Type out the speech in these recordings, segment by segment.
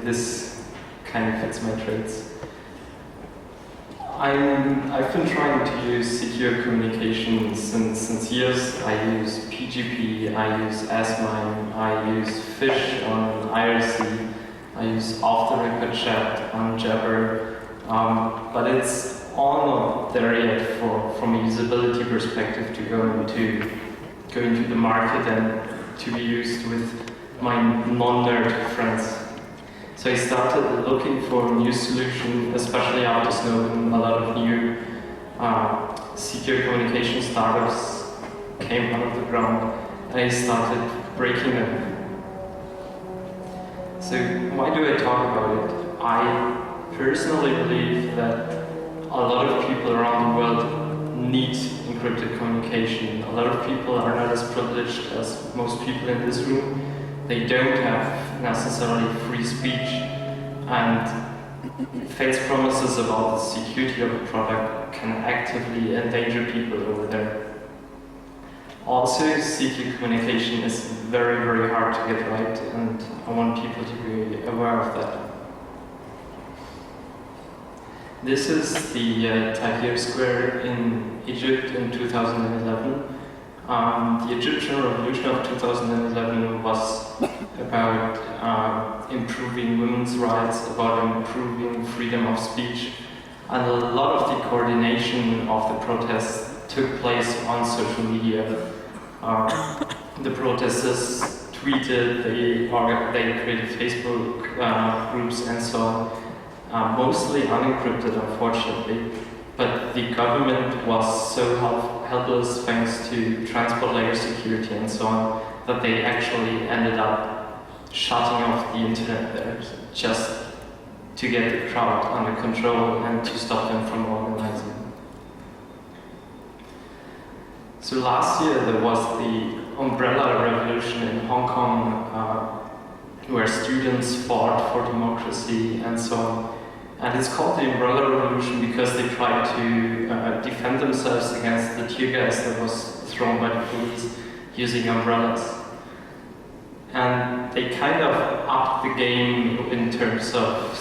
this kind of fits my traits. I've been trying to use secure communication since years. I use PGP, I use SMIME, I use Fish on IRC, I use off-the-record chat on Jabber, but it's all not there yet from a usability perspective to go into the market and to be used with my non-nerd friends. So I started looking for a new solution, especially after Snowden. A lot of new secure communication startups came out of the ground, and I started breaking them. So why do I talk about it? I personally believe that a lot of people around the world need encrypted communication. A lot of people are not as privileged as most people in this room. They don't have necessarily free speech, and false promises about the security of a product can actively endanger people over there. Also, secure communication is very, very hard to get right, and I want people to be aware of that. This is the Tahrir Square in Egypt in 2011. The Egyptian Revolution of 2011 was about improving women's rights, about improving freedom of speech, and a lot of the coordination of the protests took place on social media. The protesters tweeted, they created Facebook groups and so on, mostly unencrypted, unfortunately. But the government was so helpless thanks to transport layer security and so on that they actually ended up shutting off the internet there just to get the crowd under control and to stop them from organizing. So last year there was the umbrella revolution in Hong Kong where students fought for democracy and so on. And it's called the umbrella revolution because they tried to defend themselves against the tear gas that was thrown by the police using umbrellas. And they kind of upped the game in terms of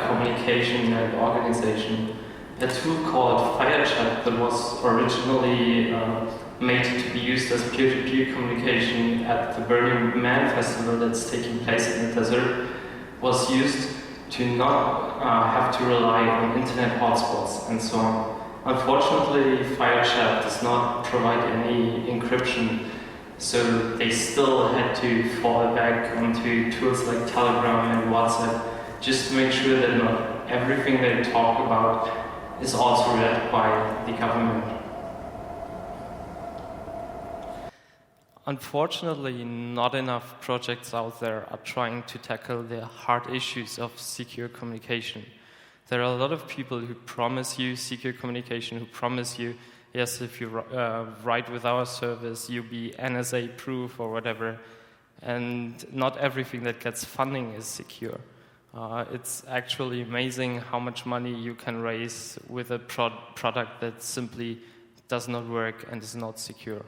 communication and organization. A tool called FireChat that was originally made to be used as peer-to-peer communication at the Burning Man festival that's taking place in the desert was used to not have to rely on internet hotspots and so on. Unfortunately, FireChat does not provide any encryption, so they still had to fall back onto tools like Telegram and WhatsApp just to make sure that not everything they talk about is also read by the government. Unfortunately, not enough projects out there are trying to tackle the hard issues of secure communication. There are a lot of people who promise you secure communication, who promise you, yes, if you write with our service, you'll be NSA proof or whatever. And not everything that gets funding is secure. It's actually amazing how much money you can raise with a product that simply does not work and is not secure.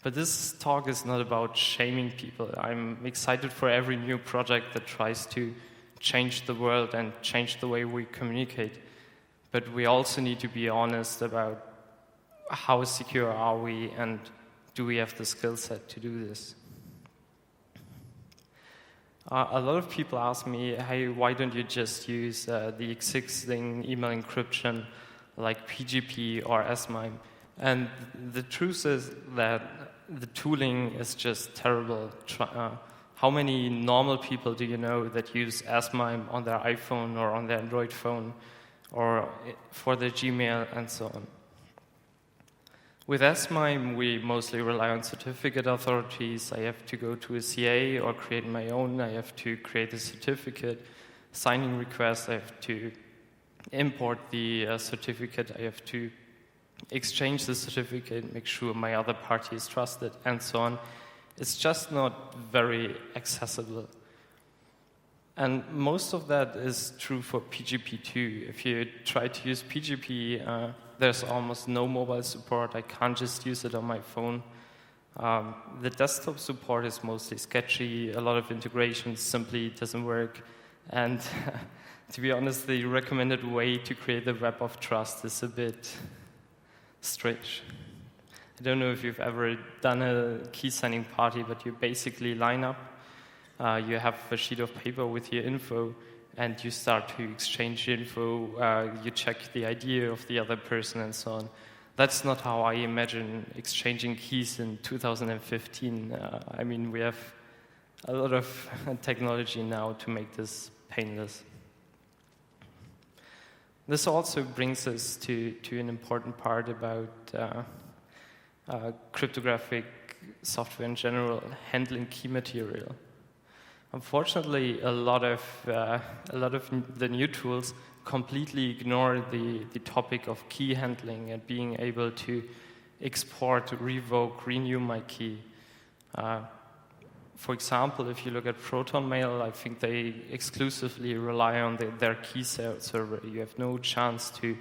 But this talk is not about shaming people. I'm excited for every new project that tries to change the world and change the way we communicate. But we also need to be honest about how secure are we and do we have the skill set to do this. A lot of people ask me, hey, why don't you just use the existing email encryption like PGP or SMIME? And the truth is that the tooling is just terrible. How many normal people do you know that use SMIME on their iPhone or on their Android phone or for their Gmail and so on? With SMIME, we mostly rely on certificate authorities. I have to go to a CA or create my own. I have to create a certificate, signing request. I have to import the certificate. I have to exchange the certificate, make sure my other party is trusted, and so on. It's just not very accessible. And most of that is true for PGP too. If you try to use PGP, there's almost no mobile support. I can't just use it on my phone. The desktop support is mostly sketchy. A lot of integration simply doesn't work. And to be honest, the recommended way to create the web of trust is a bit strange. I don't know if you've ever done a key signing party, but you basically line up. You have a sheet of paper with your info, and you start to exchange info. You check the ID of the other person and so on. That's not how I imagine exchanging keys in 2015. I mean, we have a lot of technology now to make this painless. This also brings us to an important part about cryptographic software in general, handling key material. Unfortunately, a lot of the new tools completely ignore the topic of key handling and being able to export, revoke, renew my key. For example, if you look at Proton Mail, I think they exclusively rely on their key server. You have no chance to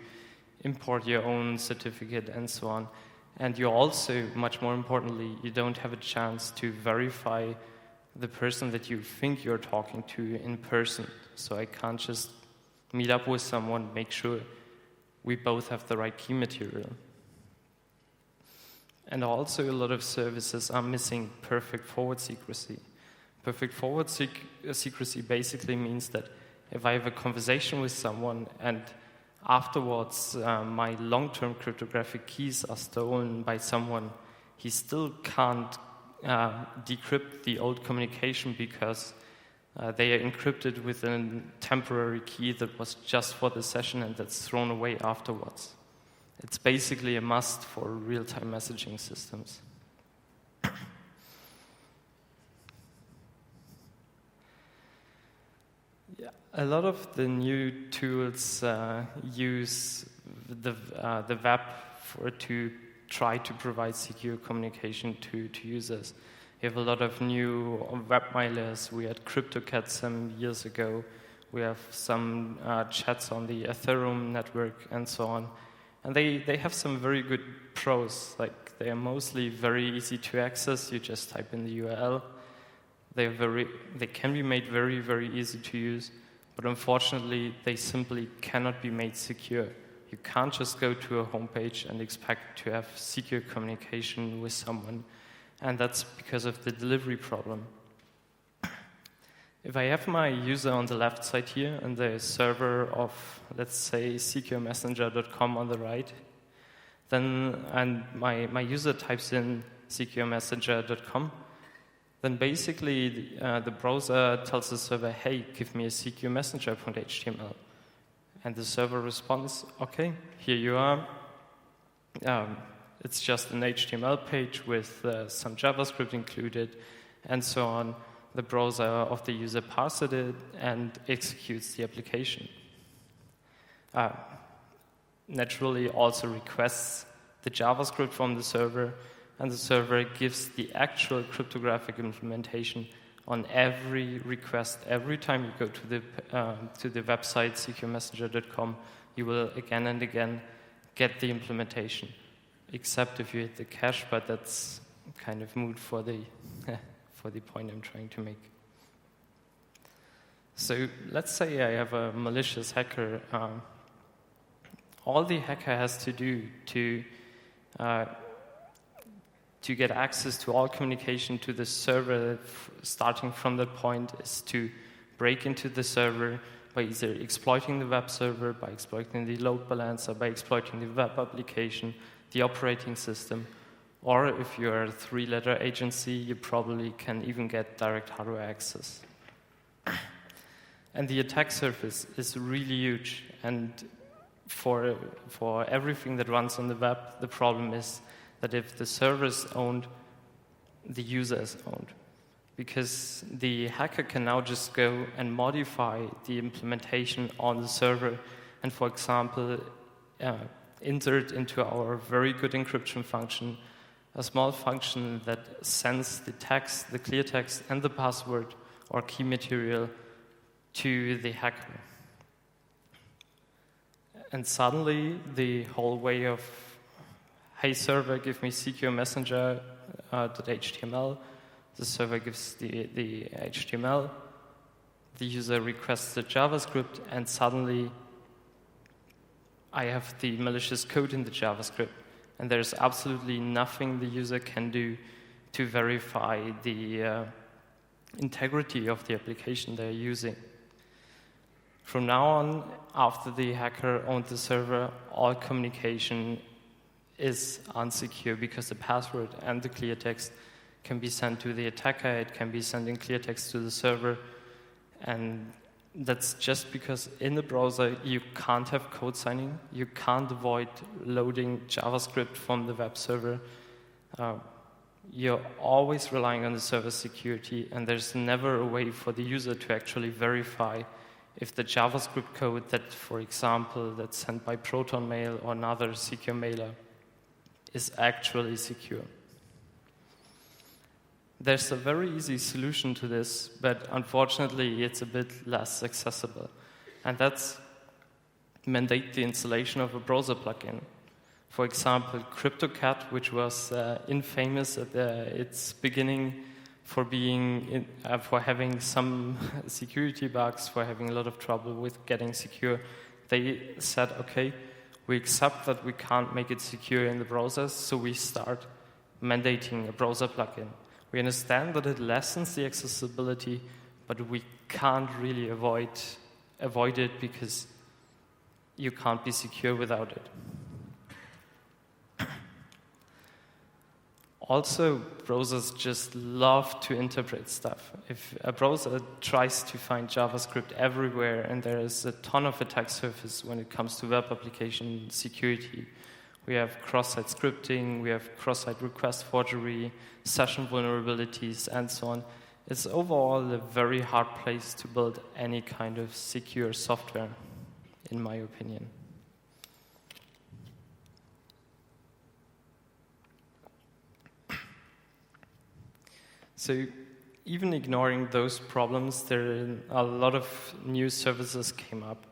import your own certificate and so on. And you also, much more importantly, you don't have a chance to verify the person that you think you're talking to in person. So I can't just meet up with someone, make sure we both have the right key material. And also a lot of services are missing perfect forward secrecy. Perfect forward secrecy basically means that if I have a conversation with someone and afterwards my long-term cryptographic keys are stolen by someone, he still can't decrypt the old communication because they are encrypted with a temporary key that was just for the session and that's thrown away afterwards. It's basically a must for real-time messaging systems. Yeah, a lot of the new tools use the web to try to provide secure communication to users. We have a lot of new webmailers. We had CryptoCat some years ago. We have some chats on the Ethereum network and so on. And they have some very good pros. Like, they are mostly very easy to access. You just type in the URL. They can be made very, very easy to use. But unfortunately, they simply cannot be made secure. You can't just go to a homepage and expect to have secure communication with someone. And that's because of the delivery problem. If I have my user on the left side here and the server of, let's say, securemessenger.com on the right, and my user types in securemessenger.com, then basically the browser tells the server, hey, give me a securemessenger.html. And the server responds, okay, here you are. It's just an HTML page with some JavaScript included, and so on. The browser of the user parses it and executes the application. Naturally, also requests the JavaScript from the server, and the server gives the actual cryptographic implementation on every request. Every time you go to the website securemessenger.com, you will again and again get the implementation, except if you hit the cache, but that's kind of moot for the for the point I'm trying to make. So let's say I have a malicious hacker. All the hacker has to do to get access to all communication to the server starting from that point is to break into the server by either exploiting the web server, by exploiting the load balancer, by exploiting the web application, the operating system, or if you're a three-letter agency, you probably can even get direct hardware access. And the attack surface is really huge, and for everything that runs on the web, the problem is that if the server is owned, the user is owned. Because the hacker can now just go and modify the implementation on the server and, for example, insert into our very good encryption function a small function that sends the text, the clear text, and the password or key material to the hacker. And suddenly, the whole way of, hey server, give me secure messenger .html. The server gives the HTML. The user requests the JavaScript, and suddenly I have the malicious code in the JavaScript, and there's absolutely nothing the user can do to verify the integrity of the application they're using. From now on, after the hacker owned the server, all communication is unsecure because the password and the clear text can be sent to the attacker, it can be sent in clear text to the server, and that's just because in the browser you can't have code signing, you can't avoid loading JavaScript from the web server. You're always relying on the server security, and there's never a way for the user to actually verify if the JavaScript code that, for example, that's sent by Proton Mail or another secure mailer is actually secure. There's a very easy solution to this, but unfortunately it's a bit less accessible. And that's mandate the installation of a browser plugin. For example, CryptoCat, which was infamous at its beginning for for having some security bugs, for having a lot of trouble with getting secure, they said, okay, we accept that we can't make it secure in the browsers, so we start mandating a browser plugin. We understand that it lessens the accessibility, but we can't really avoid it because you can't be secure without it. Also, browsers just love to interpret stuff. If a browser tries to find JavaScript everywhere, and there is a ton of attack surface when it comes to web application security, we have cross-site scripting, we have cross-site request forgery, session vulnerabilities, and so on. It's overall a very hard place to build any kind of secure software, in my opinion. So even ignoring those problems, there are a lot of new services came up.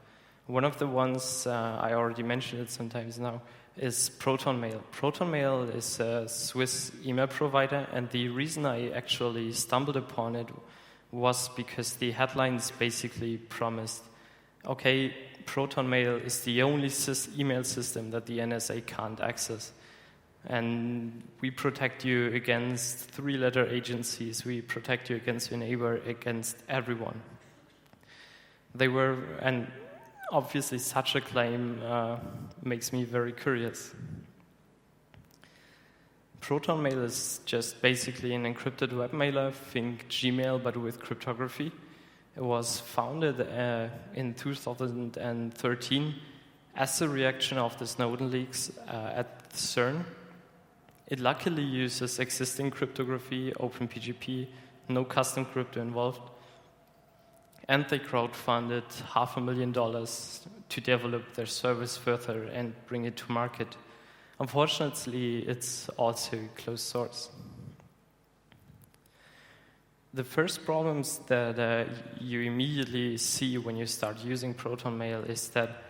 One of the ones, I already mentioned it sometimes now, is Proton Mail. Proton Mail is a Swiss email provider, and the reason I actually stumbled upon it was because the headlines basically promised, okay, Proton Mail is the only email system that the NSA can't access. And we protect you against three-letter agencies, we protect you against your neighbor, against everyone. And obviously such a claim makes me very curious. Proton Mail is just basically an encrypted web mailer, think Gmail but with cryptography. It was founded in 2013 as a reaction of the Snowden leaks at CERN. It luckily uses existing cryptography, OpenPGP, no custom crypto involved. And they crowdfunded $500,000 to develop their service further and bring it to market. Unfortunately, it's also closed source. The first problems that you immediately see when you start using Proton Mail is that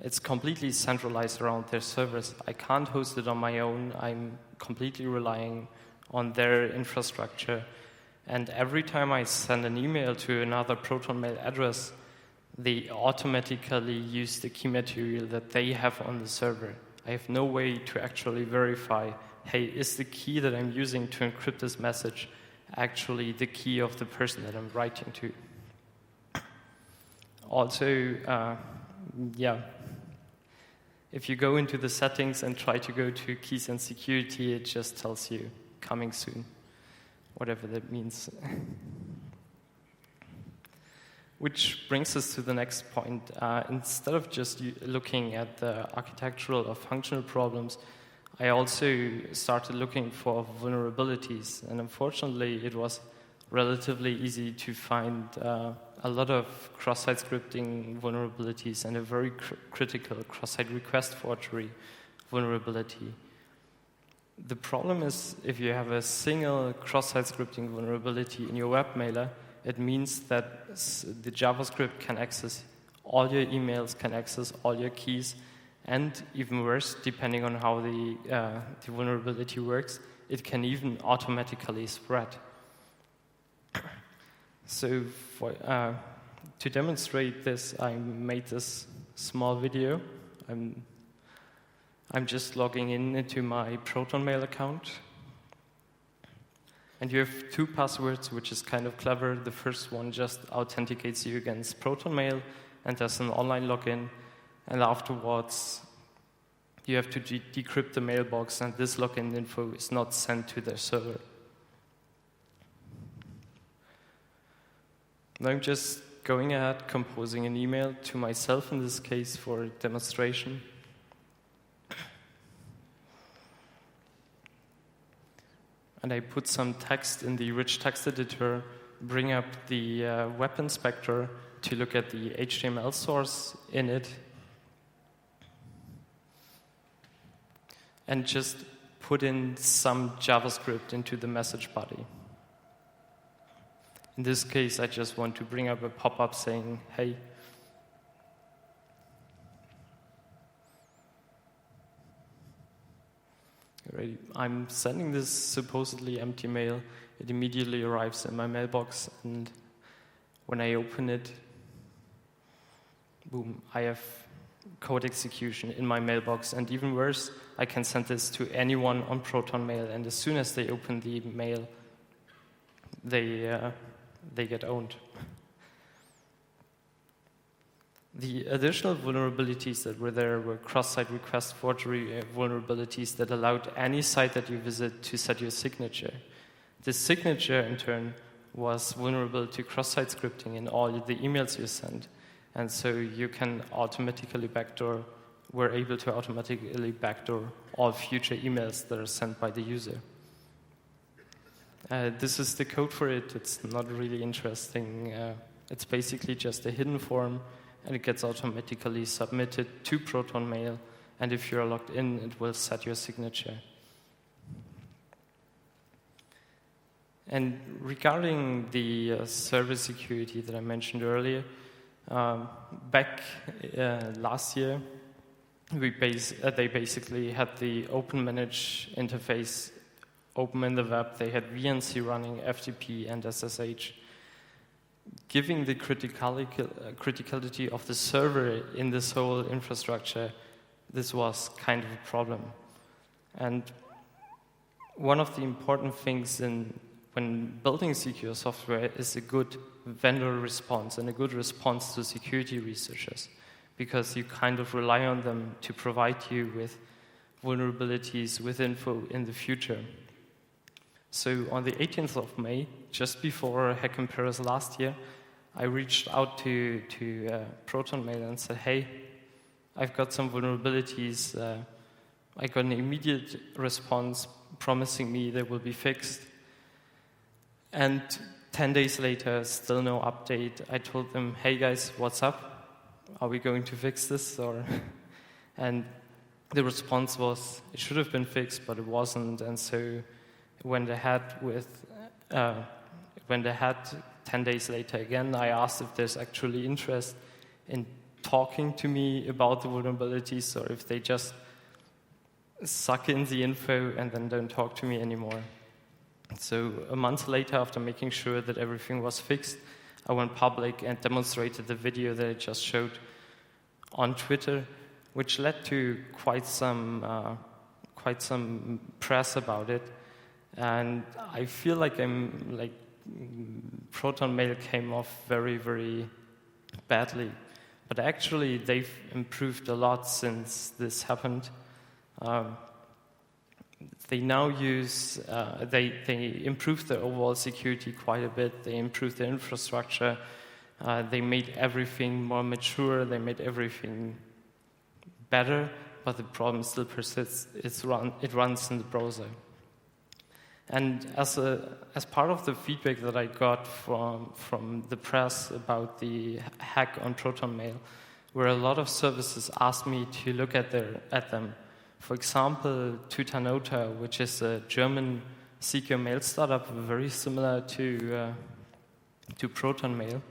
it's completely centralized around their servers. I can't host it on my own. I'm completely relying on their infrastructure. And every time I send an email to another Proton Mail address, they automatically use the key material that they have on the server. I have no way to actually verify, hey, is the key that I'm using to encrypt this message actually the key of the person that I'm writing to? Also, if you go into the settings and try to go to keys and security, it just tells you coming soon, whatever that means. Which brings us to the next point. Instead of just looking at the architectural or functional problems, I also started looking for vulnerabilities. And unfortunately, it was relatively easy to find a lot of cross-site scripting vulnerabilities and a very critical cross-site request forgery vulnerability. The problem is if you have a single cross-site scripting vulnerability in your web mailer, it means that the JavaScript can access all your emails, can access all your keys, and even worse, depending on how the vulnerability works, it can even automatically spread. So to demonstrate this, I made this small video. I'm just logging into my ProtonMail account. And you have two passwords, which is kind of clever. The first one just authenticates you against ProtonMail and does an online login. And afterwards, you have to decrypt the mailbox, and this login info is not sent to their server. Now I'm just going ahead, composing an email to myself in this case for demonstration. And I put some text in the rich text editor, bring up the web inspector to look at the HTML source in it, and just put in some JavaScript into the message body. In this case, I just want to bring up a pop-up saying, hey. Alright, I'm sending this supposedly empty mail. It immediately arrives in my mailbox, and when I open it, boom, I have code execution in my mailbox. And even worse, I can send this to anyone on ProtonMail, and as soon as they open the mail, they get owned. The additional vulnerabilities that were there were cross-site request forgery vulnerabilities that allowed any site that you visit to set your signature. This signature, in turn, was vulnerable to cross-site scripting in all the emails you send. And so you can automatically we're able to automatically backdoor all future emails that are sent by the user. This is the code for it. It's not really interesting. It's basically just a hidden form, and it gets automatically submitted to ProtonMail, and if you're logged in, it will set your signature. And regarding the server security that I mentioned earlier, back last year, they basically had the OpenManage interface open in the web. They had VNC running, FTP, and SSH. Giving the criticality of the server in this whole infrastructure, this was kind of a problem. And one of the important things when building secure software is a good vendor response and a good response to security researchers, because you kind of rely on them to provide you with vulnerabilities, with info in the future. So on the 18th of May, just before Hack in Paris last year, I reached out to ProtonMail and said, hey, I've got some vulnerabilities. I got an immediate response promising me they will be fixed. And 10 days later, still no update. I told them, hey guys, what's up? Are we going to fix this? And the response was, it should have been fixed, but it wasn't. And so when they had 10 days later again, I asked if there's actually interest in talking to me about the vulnerabilities, or if they just suck in the info and then don't talk to me anymore. So a month later, after making sure that everything was fixed, I went public and demonstrated the video that I just showed on Twitter, which led to quite some press about it. And I feel like ProtonMail came off very, very badly. But actually, they've improved a lot since this happened. They now use, they improved their overall security quite a bit. They improved their infrastructure. They made everything more mature. They made everything better, but the problem still persists. It runs in the browser. And as part of the feedback that I got from the press about the hack on ProtonMail, where a lot of services asked me to look at them. For example, Tutanota, which is a German secure mail startup, very similar to ProtonMail.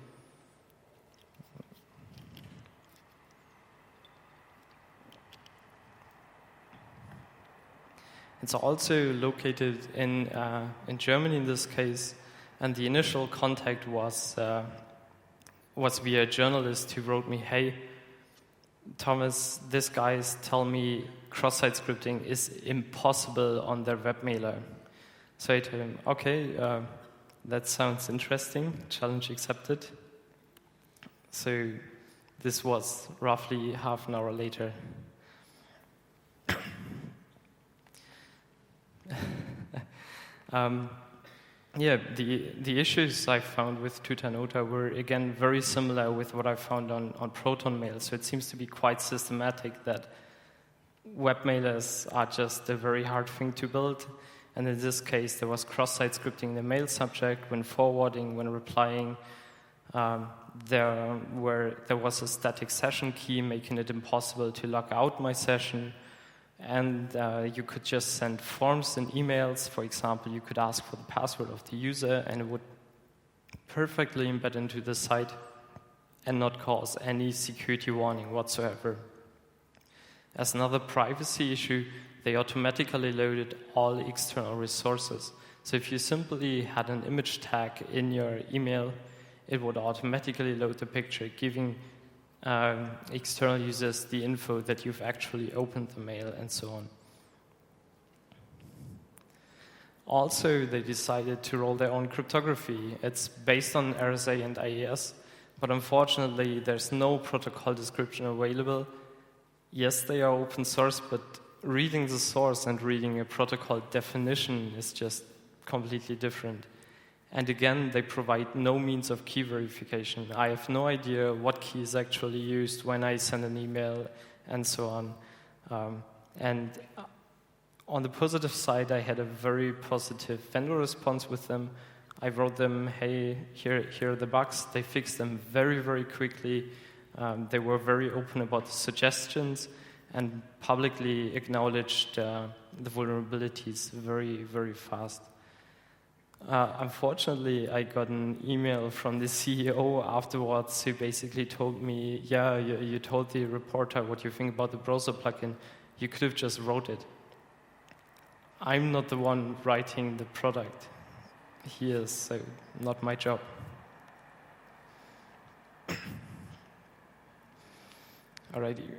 It's also located in Germany in this case, and the initial contact was via a journalist who wrote me, "Hey, Thomas, these guys tell me cross-site scripting is impossible on their webmailer." So I told him, "Okay, that sounds interesting. Challenge accepted." So this was roughly half an hour later. The issues I found with Tutanota were, again, very similar with what I found on Proton Mail. So it seems to be quite systematic that webmailers are just a very hard thing to build. And in this case, there was cross-site scripting in the mail subject. When forwarding, when replying, there was a static session key making it impossible to log out my session. And you could just send forms and emails. For example, you could ask for the password of the user, and it would perfectly embed into the site and not cause any security warning whatsoever. As another privacy issue, they automatically loaded all external resources. So if you simply had an image tag in your email, it would automatically load the picture, giving external users the info that you've actually opened the mail and so on. Also, they decided to roll their own cryptography. It's based on RSA and IES, but unfortunately, there's no protocol description available. Yes, they are open source, but reading the source and reading a protocol definition is just completely different. And again, they provide no means of key verification. I have no idea what key is actually used when I send an email and so on. And on the positive side, I had a very positive vendor response with them. I wrote them, "Hey, here are the bugs." They fixed them very, very quickly. They were very open about the suggestions and publicly acknowledged the vulnerabilities very, very fast. Unfortunately, I got an email from the CEO afterwards who basically told me, "Yeah, you told the reporter what you think about the browser plugin. You could have just wrote it." I'm not the one writing the product. He is, so not my job. Alrighty.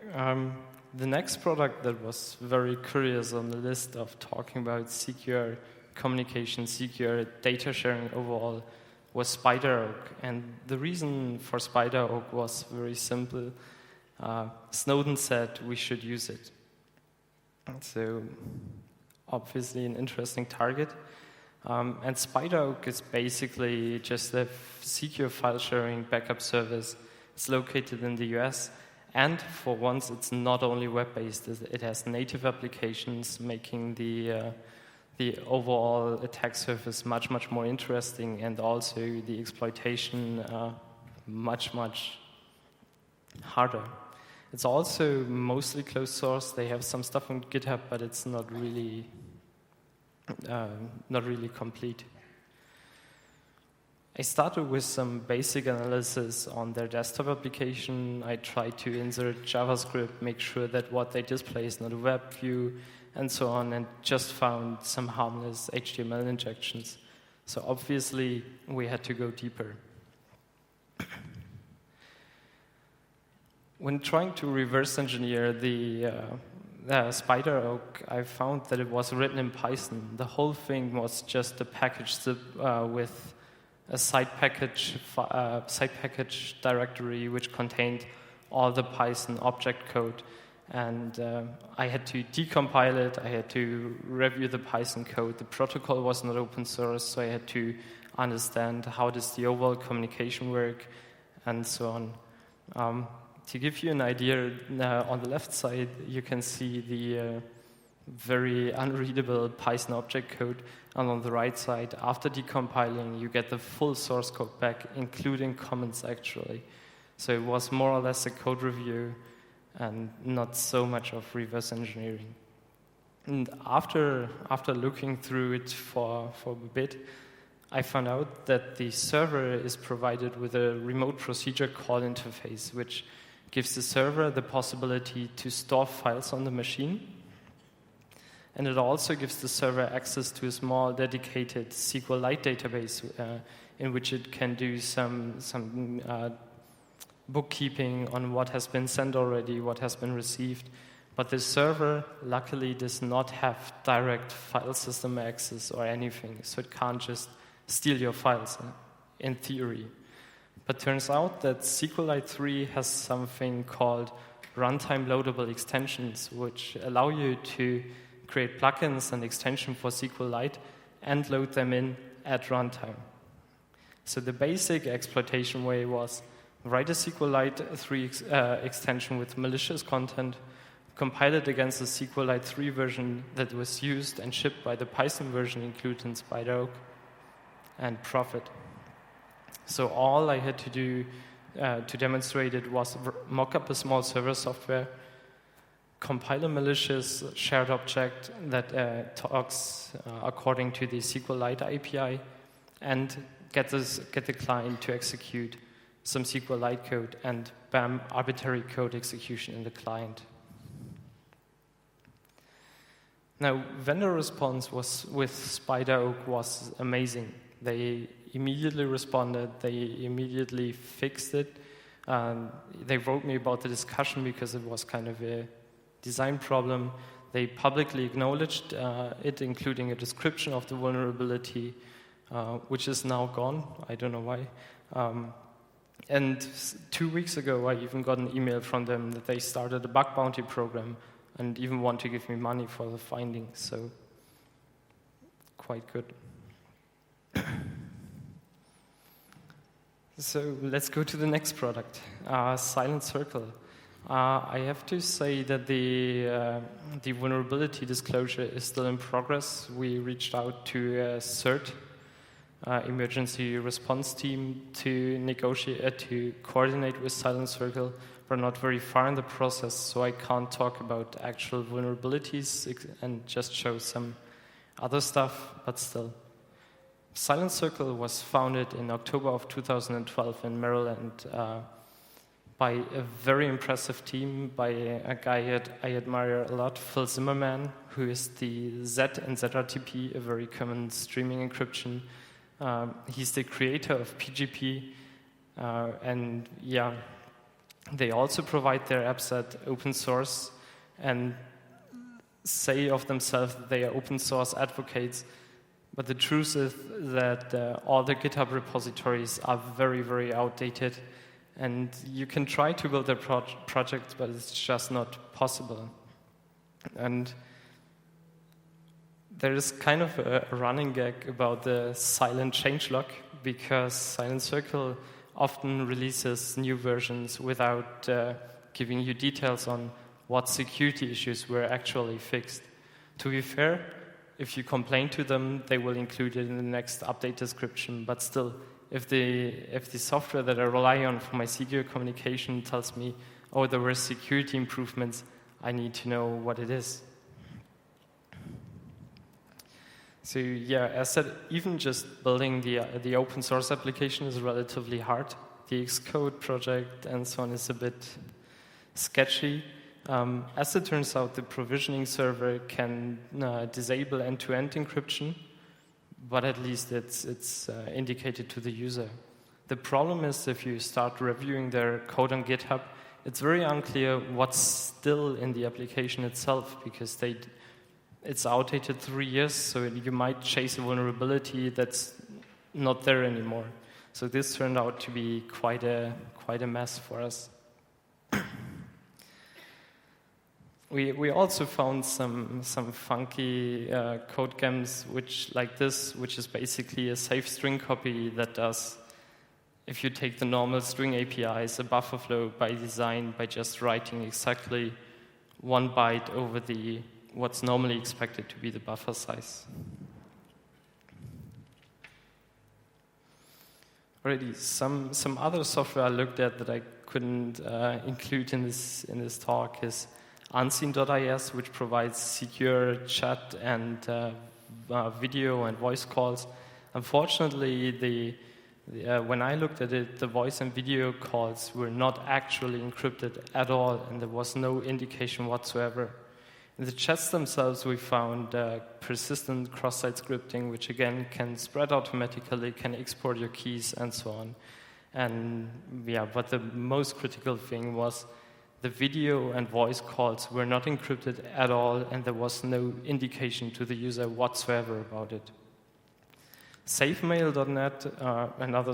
The next product that was very curious on the list of talking about secure communication, secure data sharing overall was SpiderOak. And the reason for SpiderOak was very simple. Snowden said we should use it. So obviously an interesting target. And SpiderOak is basically just a secure file sharing backup service. It's located in the US. And for once, it's not only web-based. It has native applications, making the overall attack surface much, much more interesting, and also the exploitation much, much harder. It's also mostly closed source. They have some stuff on GitHub, but it's not really complete. I started with some basic analysis on their desktop application. I tried to insert JavaScript, make sure that what they display is not a web view, and so on, and just found some harmless HTML injections. So obviously, we had to go deeper. When trying to reverse engineer the SpiderOak, I found that it was written in Python. The whole thing was just a package zip with a side package directory which contained all the Python object code. And I had to decompile it, I had to review the Python code. The protocol was not open source, so I had to understand how does the overall communication work, and so on. To give you an idea, on the left side, you can see the very unreadable Python object code, and on the right side, after decompiling, you get the full source code back, including comments, actually. So it was more or less a code review, and not so much of reverse engineering. And after looking through it for a bit, I found out that the server is provided with a remote procedure call interface, which gives the server the possibility to store files on the machine. And it also gives the server access to a small dedicated SQLite database in which it can do some bookkeeping on what has been sent already, what has been received. But the server, luckily, does not have direct file system access or anything, so it can't just steal your files, in theory. But turns out that SQLite 3 has something called runtime loadable extensions, which allow you to create plugins and extensions for SQLite and load them in at runtime. So the basic exploitation way was write a SQLite 3 extension with malicious content, compile it against the SQLite 3 version that was used and shipped by the Python version included in SpiderOak, and profit. So all I had to do to demonstrate it was mock up a small server software, compile a malicious shared object that talks according to the SQLite API, and get the client to execute some SQLite code, and bam, arbitrary code execution in the client. Now, vendor response with SpiderOak was amazing. They immediately responded. They immediately fixed it. They wrote me about the discussion because it was kind of a design problem. They publicly acknowledged it, including a description of the vulnerability, which is now gone. I don't know why. And 2 weeks ago, I even got an email from them that they started a bug bounty program and even want to give me money for the findings, so quite good. So let's go to the next product, Silent Circle. I have to say that the vulnerability disclosure is still in progress. We reached out to a CERT, emergency response team, to negotiate, to coordinate with Silent Circle. We're not very far in the process, so I can't talk about actual vulnerabilities and just show some other stuff, but still. Silent Circle was founded in October of 2012 in Maryland by a very impressive team, by a guy I admire a lot, Phil Zimmerman, who is the Z and ZRTP, a very common streaming encryption. He's the creator of PGP, and yeah, they also provide their apps at open source and say of themselves that they are open source advocates. But the truth is that all the GitHub repositories are very, very outdated. And you can try to build a project, but it's just not possible. And there is kind of a running gag about the silent changelog, because Silent Circle often releases new versions without giving you details on what security issues were actually fixed. To be fair, if you complain to them, they will include it in the next update description. But still, if the software that I rely on for my secure communication tells me, oh, there were security improvements, I need to know what it is. So yeah, as said, even just building the open source application is relatively hard. The Xcode project and so on is a bit sketchy. As it turns out, the provisioning server can disable end-to-end encryption, but at least it's indicated to the user. The problem is if you start reviewing their code on GitHub, it's very unclear what's still in the application itself, because it's outdated 3 years, so you might chase a vulnerability that's not there anymore. So this turned out to be quite a mess for us. We also found some funky code gems which is basically a safe string copy that does, if you take the normal string APIs, a buffer flow by design by just writing exactly 1 byte over what's normally expected to be the buffer size. Already, some other software I looked at that I couldn't include in this talk is Unseen.is, which provides secure chat and video and voice calls. Unfortunately, when I looked at it, the voice and video calls were not actually encrypted at all, and there was no indication whatsoever. In the chats themselves, we found persistent cross-site scripting, which again can spread automatically, can export your keys, and so on. And yeah, but the most critical thing was the video and voice calls were not encrypted at all, and there was no indication to the user whatsoever about it. SafeMail.net, another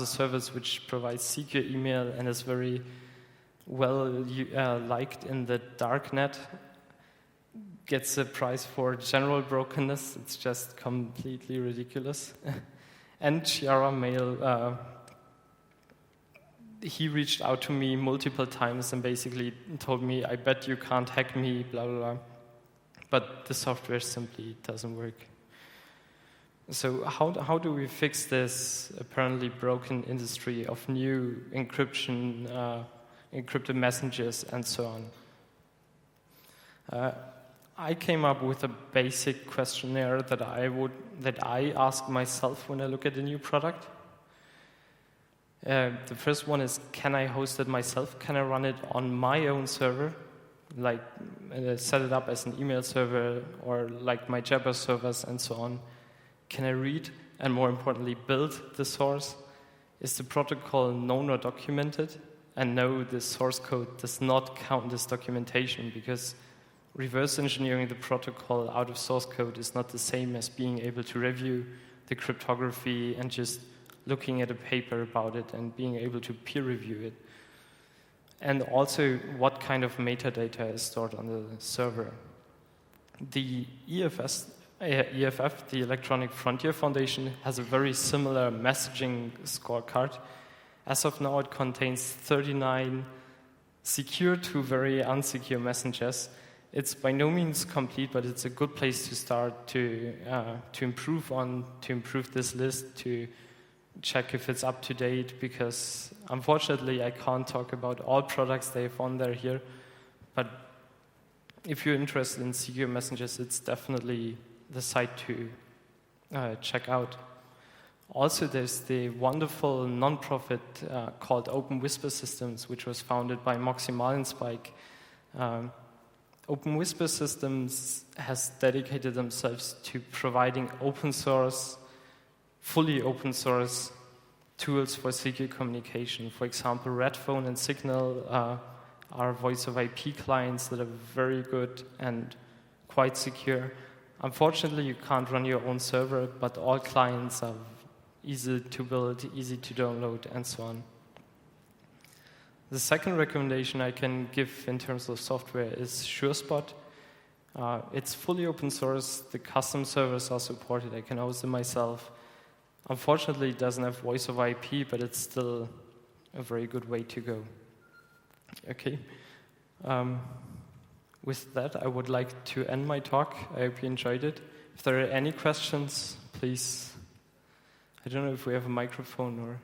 service which provides secure email and is very well liked in the darknet, gets a prize for general brokenness. It's just completely ridiculous. And Chiara Mail, he reached out to me multiple times and basically told me, I bet you can't hack me, blah, blah, blah. But the software simply doesn't work. So how do we fix this apparently broken industry of new encryption, encrypted messages, and so on? I came up with a basic questionnaire that I ask myself when I look at a new product. The first one is, can I host it myself? Can I run it on my own server? Like set it up as an email server or like my Jabber servers and so on. Can I read and more importantly build the source? Is the protocol known or documented? And no, the source code does not count as documentation because reverse engineering the protocol out of source code is not the same as being able to review the cryptography and just looking at a paper about it and being able to peer review it. And also what kind of metadata is stored on the server. The EFF, the Electronic Frontier Foundation, has a very similar messaging scorecard. As of now, it contains 39 secure to very unsecure messages. It's by no means complete, but it's a good place to start to improve this list, to check if it's up to date, because unfortunately I can't talk about all products they have on there here. But if you're interested in secure messages, it's definitely the site to check out. Also, there's the wonderful non-profit called Open Whisper Systems, which was founded by Moxie Marlinspike. Open Whisper Systems has dedicated themselves to providing open source, fully open source tools for secure communication. For example, Redphone and Signal are voice over IP clients that are very good and quite secure. Unfortunately, you can't run your own server, but all clients are easy to build, easy to download, and so on. The second recommendation I can give in terms of software is SureSpot. It's fully open source. The custom servers are supported. I can host them myself. Unfortunately, it doesn't have voice over IP, but it's still a very good way to go. Okay. With that, I would like to end my talk. I hope you enjoyed it. If there are any questions, please. I don't know if we have a microphone or...